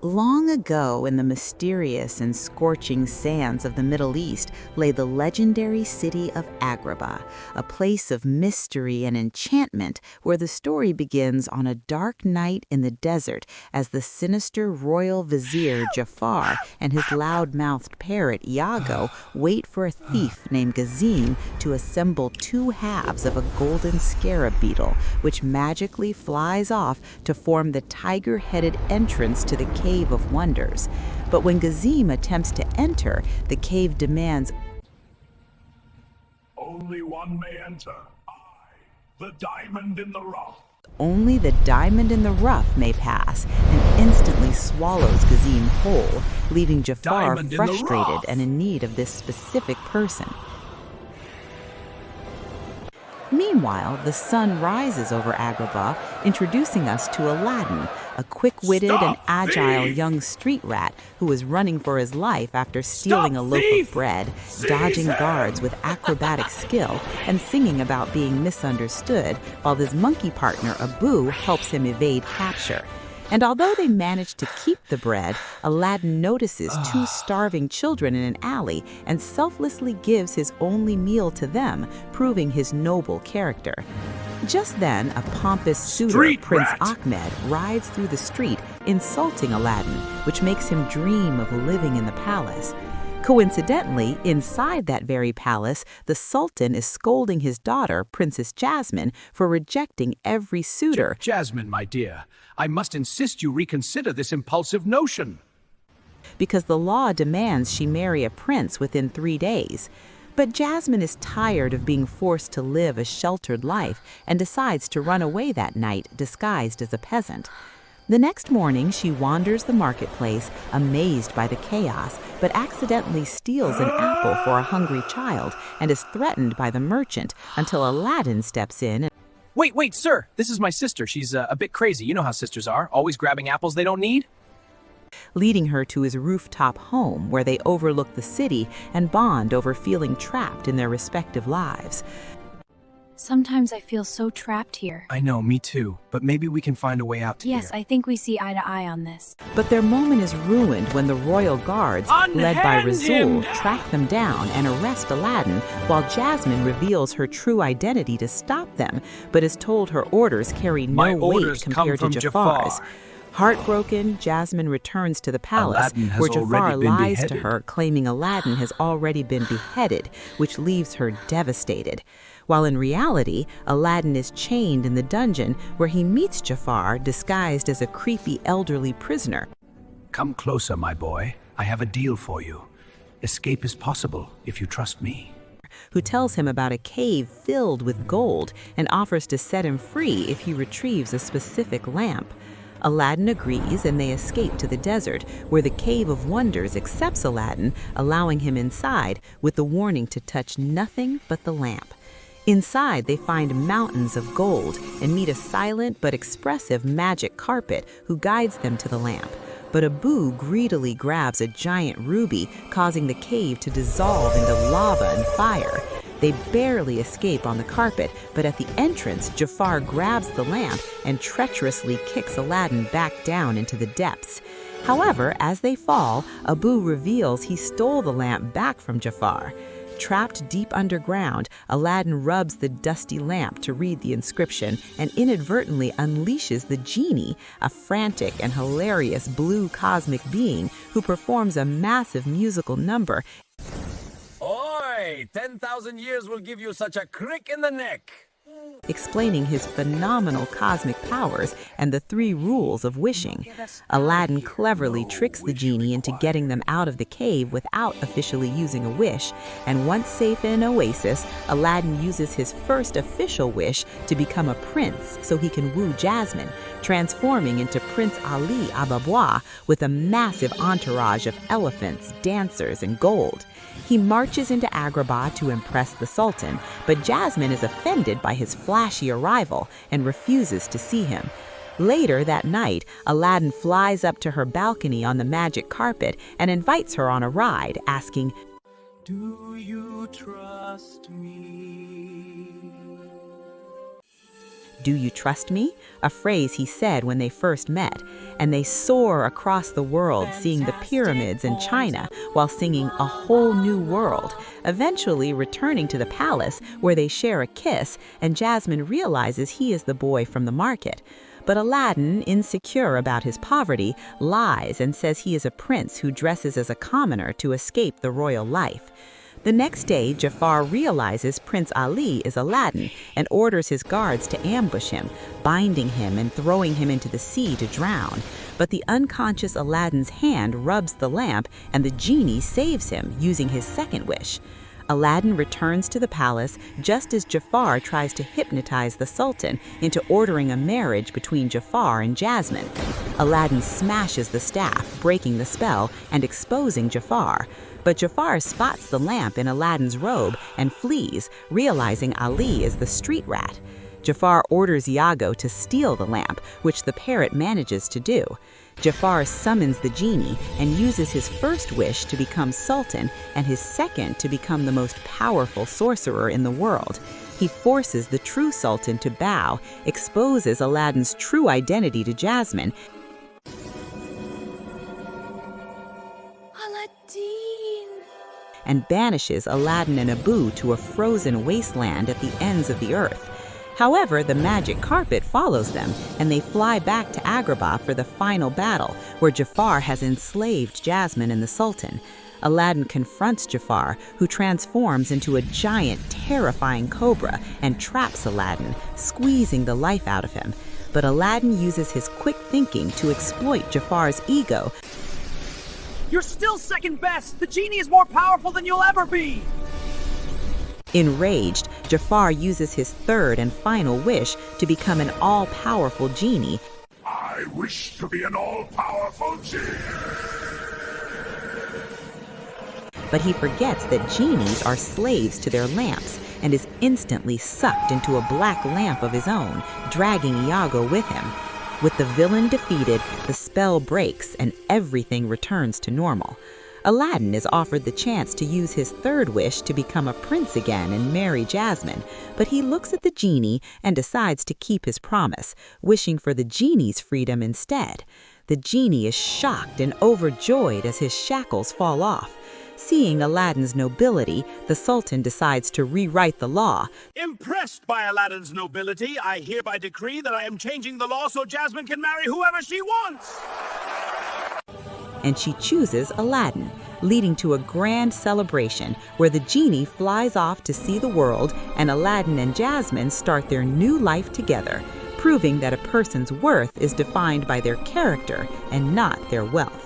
Long ago, in the mysterious and scorching sands of the Middle East, lay the legendary city of Agrabah, a place of mystery and enchantment where the story begins on a dark night in the desert as the sinister royal vizier Jafar and his loud-mouthed parrot Iago wait for a thief named Gazim to assemble two halves of a golden scarab beetle, which magically flies off to form the tiger-headed entrance to the Cave of Wonders. But when Gazim attempts to enter, the cave demands, "Only one may enter. I, the diamond in the rough." only the diamond in the rough may pass, and instantly swallows Gazim whole, leaving Jafar Diamond in the frustrated rough. and in need of this specific person. Meanwhile, the sun rises over Agrabah, introducing us to Aladdin, a quick-witted and Stop, agile thief! young street rat who is running for his life after stealing Stop, a loaf thief! of bread, Seize dodging him! guards with acrobatic skill, and singing about being misunderstood, while his monkey partner Abu helps him evade capture. And although they manage to keep the bread, Aladdin notices two starving children in an alley and selflessly gives his only meal to them, proving his noble character. Just then, a pompous suitor, Street Prince rat! Ahmed, rides through the street, insulting Aladdin, which makes him dream of living in the palace. Coincidentally, inside that very palace, the Sultan is scolding his daughter, Princess Jasmine, for rejecting every suitor. Jasmine, my dear, I must insist you reconsider this impulsive notion. Because the law demands she marry a prince within 3 days. But Jasmine is tired of being forced to live a sheltered life and decides to run away that night disguised as a peasant. The next morning, she wanders the marketplace, amazed by the chaos, but accidentally steals an apple for a hungry child and is threatened by the merchant until Aladdin steps in and Wait, sir. This is my sister. She's a bit crazy. You know how sisters are, always grabbing apples they don't need. leading her to his rooftop home where they overlook the city and bond over feeling trapped in their respective lives. Sometimes I feel so trapped here. I know, me too. But maybe we can find a way out to Yes, here. I think we see eye to eye on this. But their moment is ruined when the royal guards, led by Unhand him! Rasul, track them down and arrest Aladdin, while Jasmine reveals her true identity to stop them, but is told her orders carry My no weight orders come compared to from Jafar's. Jafar. Heartbroken, Jasmine returns to the palace, Aladdin has where Jafar already been lies to beheaded. her, claiming Aladdin has already been beheaded, which leaves her devastated. While in reality, Aladdin is chained in the dungeon where he meets Jafar disguised as a creepy elderly prisoner. Come closer, my boy. I have a deal for you. Escape is possible if you trust me. Who tells him about a cave filled with gold and offers to set him free if he retrieves a specific lamp. Aladdin agrees and they escape to the desert, where the Cave of Wonders accepts Aladdin, allowing him inside with the warning to touch nothing but the lamp. Inside, they find mountains of gold and meet a silent but expressive magic carpet who guides them to the lamp. But Abu greedily grabs a giant ruby, causing the cave to dissolve into lava and fire. They barely escape on the carpet, but at the entrance, Jafar grabs the lamp and treacherously kicks Aladdin back down into the depths. However, as they fall, Abu reveals he stole the lamp back from Jafar. Trapped deep underground, Aladdin rubs the dusty lamp to read the inscription and inadvertently unleashes the Genie, a frantic and hilarious blue cosmic being who performs a massive musical number. Oi! 10,000 years will give you such a crick in the neck. Explaining his phenomenal cosmic powers and the 3 rules of wishing. Aladdin cleverly tricks the genie into getting them out of the cave without officially using a wish, and once safe in an oasis, Aladdin uses his first official wish to become a prince so he can woo Jasmine, transforming into Prince Ali Ababwa with a massive entourage of elephants, dancers, and gold. He marches into Agrabah to impress the Sultan, but Jasmine is offended by his flashy arrival and refuses to see him. Later that night, Aladdin flies up to her balcony on the magic carpet and invites her on a ride, asking, Do you trust me? "Do you trust me?" a phrase he said when they first met, and they soar across the world, seeing the pyramids in China while singing A Whole New World, eventually returning to the palace where they share a kiss and Jasmine realizes he is the boy from the market. But Aladdin, insecure about his poverty, lies and says he is a prince who dresses as a commoner to escape the royal life. The next day, Jafar realizes Prince Ali is Aladdin and orders his guards to ambush him, binding him and throwing him into the sea to drown. But the unconscious Aladdin's hand rubs the lamp and the genie saves him, using his second wish. Aladdin returns to the palace just as Jafar tries to hypnotize the Sultan into ordering a marriage between Jafar and Jasmine. Aladdin smashes the staff, breaking the spell and exposing Jafar. But Jafar spots the lamp in Aladdin's robe and flees, realizing Ali is the street rat. Jafar orders Iago to steal the lamp, which the parrot manages to do. Jafar summons the genie and uses his first wish to become Sultan and his second to become the most powerful sorcerer in the world. He forces the true Sultan to bow, exposes Aladdin's true identity to Jasmine, Aladdin! and banishes Aladdin and Abu to a frozen wasteland at the ends of the earth. However, the magic carpet follows them, and they fly back to Agrabah for the final battle, where Jafar has enslaved Jasmine and the Sultan. Aladdin confronts Jafar, who transforms into a giant, terrifying cobra and traps Aladdin, squeezing the life out of him. But Aladdin uses his quick thinking to exploit Jafar's ego. You're still second best. The genie is more powerful than you'll ever be. Enraged, Jafar uses his third and final wish to become an all-powerful genie. I wish to be an all-powerful genie. But he forgets that genies are slaves to their lamps and is instantly sucked into a black lamp of his own, dragging Iago with him. With the villain defeated, the spell breaks and everything returns to normal. Aladdin is offered the chance to use his third wish to become a prince again and marry Jasmine, but he looks at the genie and decides to keep his promise, wishing for the genie's freedom instead. The genie is shocked and overjoyed as his shackles fall off. Seeing Aladdin's nobility, the Sultan decides to rewrite the law. Impressed by Aladdin's nobility, I hereby decree that I am changing the law so Jasmine can marry whoever she wants. And she chooses Aladdin, leading to a grand celebration where the genie flies off to see the world and Aladdin and Jasmine start their new life together, proving that a person's worth is defined by their character and not their wealth.